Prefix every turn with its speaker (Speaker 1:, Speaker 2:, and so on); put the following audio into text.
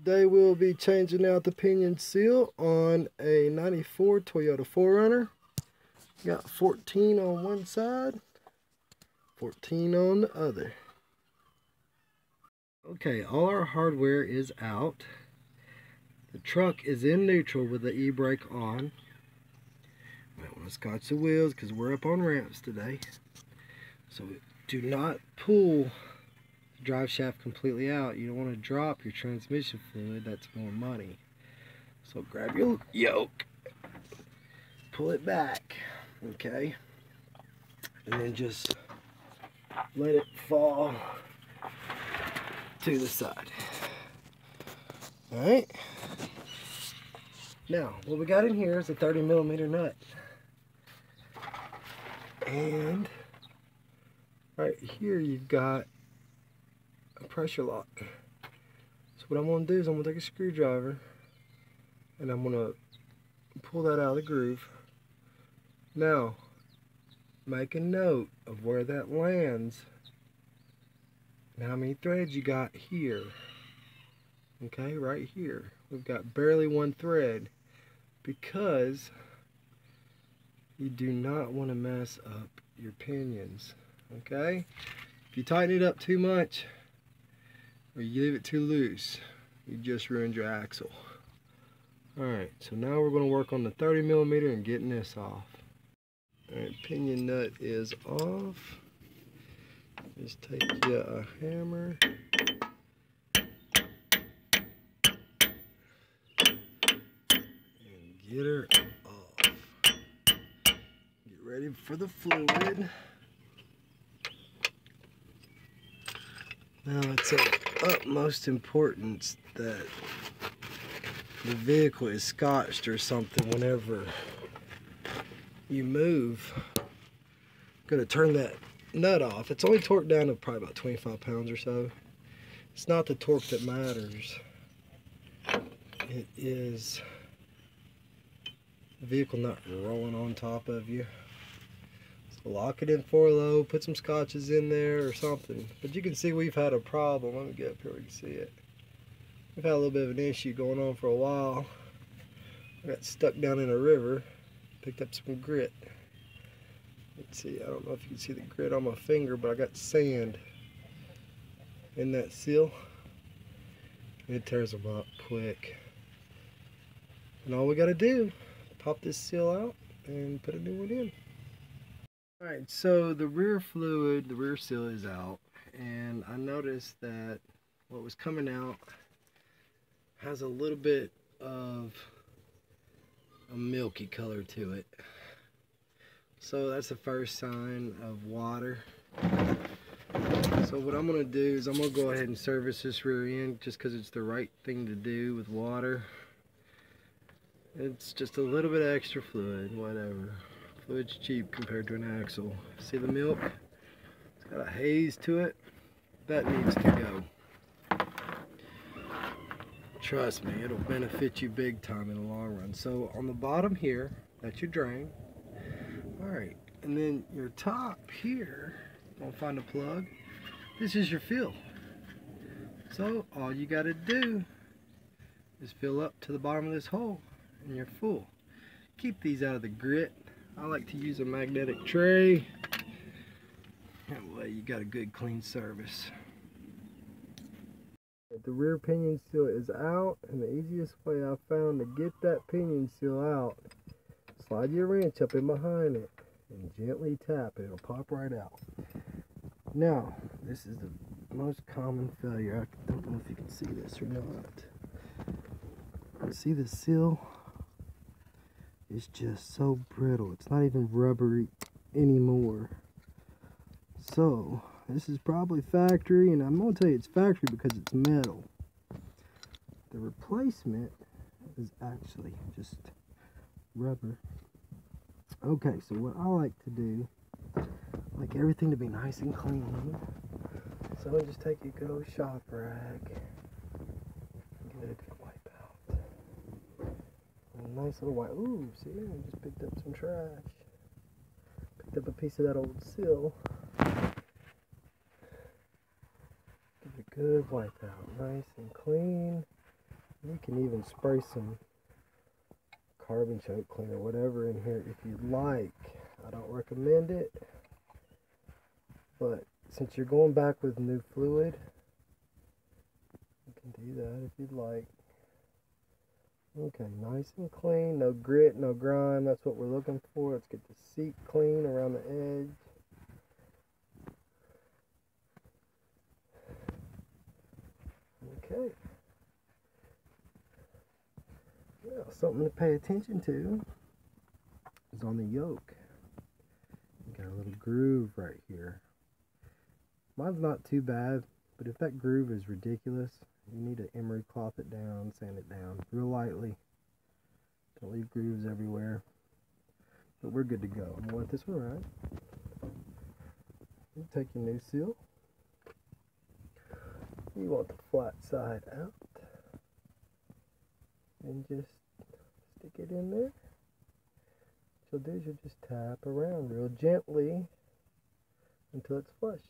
Speaker 1: Today we'll be changing out the pinion seal on a 94 Toyota 4runner. Got 14 on one side, 14 on the other. Okay, all our hardware is out. The truck is in neutral with the e-brake on. Might want to scotch the wheels because we're up on ramps today. So do not pull the drive shaft completely out. You don't want to drop your transmission fluid. That's more money. So grab your yoke, pull it back, okay, and then just let it fall to the side. Alright, now what we got in here is a 30mm nut, and right here you've got a pressure lock. So what I'm going to do is I'm going to take a screwdriver and I'm going to pull that out of the groove. Now make a note of where that lands and how many threads you got here. Okay, right here we've got barely one thread because you do not want to mess up your pinions. Okay, if you tighten it up too much or you leave it too loose, you just ruined your axle. Alright, so now we're going to work on the 30mm and getting this off. Alright, pinion nut is off. Just take you a hammer and get her off. Get ready for the fluid. Now it's of utmost importance that the vehicle is scotched or something whenever you move. I'm gonna turn that nut off. It's only torqued down to probably about 25 pounds or so. It's not the torque that matters. It is the vehicle not rolling on top of you. So lock it in 4-low, put some scotches in there or something. But you can see we've had a problem. Let me get up here where you can see it. We've had a little bit of an issue going on for a while. I got stuck down in a river, picked up some grit. Let's see, I don't know if you can see the grit on my finger, but I got sand in that seal. It tears them up quick. And all we got to do, pop this seal out and put a new one in. Alright, so the rear fluid, the rear seal is out, and I noticed that what was coming out has a little bit of a milky color to it. So that's the first sign of water. So what I'm going to do is I'm going to go ahead and service this rear end just because it's the right thing to do with water. It's just a little bit extra fluid, whatever. Fluid's cheap compared to an axle. See the milk? It's got a haze to it. That needs to go. Trust me, it'll benefit you big time in the long run. So on the bottom here, that's your drain. Alright, and then your top here, gonna find a plug. This is your fill. So all you gotta do is fill up to the bottom of this hole and you're full. Keep these out of the grit. I like to use a magnetic tray. That way you got a good clean service. The rear pinion seal is out, and the easiest way I found to get that pinion seal out, slide your wrench up in behind it and gently tap it. It'll pop right out. Now, this is the most common failure. I don't know if you can see this or not. See the seal? It's just so brittle. It's not even rubbery anymore. So this is probably factory, and I'm going to tell you it's factory because it's metal. The replacement is actually just rubber. Okay, so what I like to do, I like everything to be nice and clean. So I just take a good old shop rag, give it a good wipe out. A nice little wipe. Ooh, see, I just picked up some trash. Picked up a piece of that old seal. Give it a good wipe out, nice and clean. You can even spray some carbon choke cleaner, whatever, in here if you'd like. I don't recommend it, but since you're going back with new fluid, you can do that if you'd like. Okay, nice and clean, no grit, no grime. That's what we're looking for. Let's get the seat clean around the edge. Okay. Now, something to pay attention to is on the yoke. You got a little groove right here. Mine's not too bad, but if that groove is ridiculous, you need to emery cloth it down, sand it down real lightly. Don't leave grooves everywhere. But we're good to go. I'm gonna let this one ride. You take your new seal. You want the flat side out. And just stick it in there. What you'll do is you'll just tap around real gently until it's flush.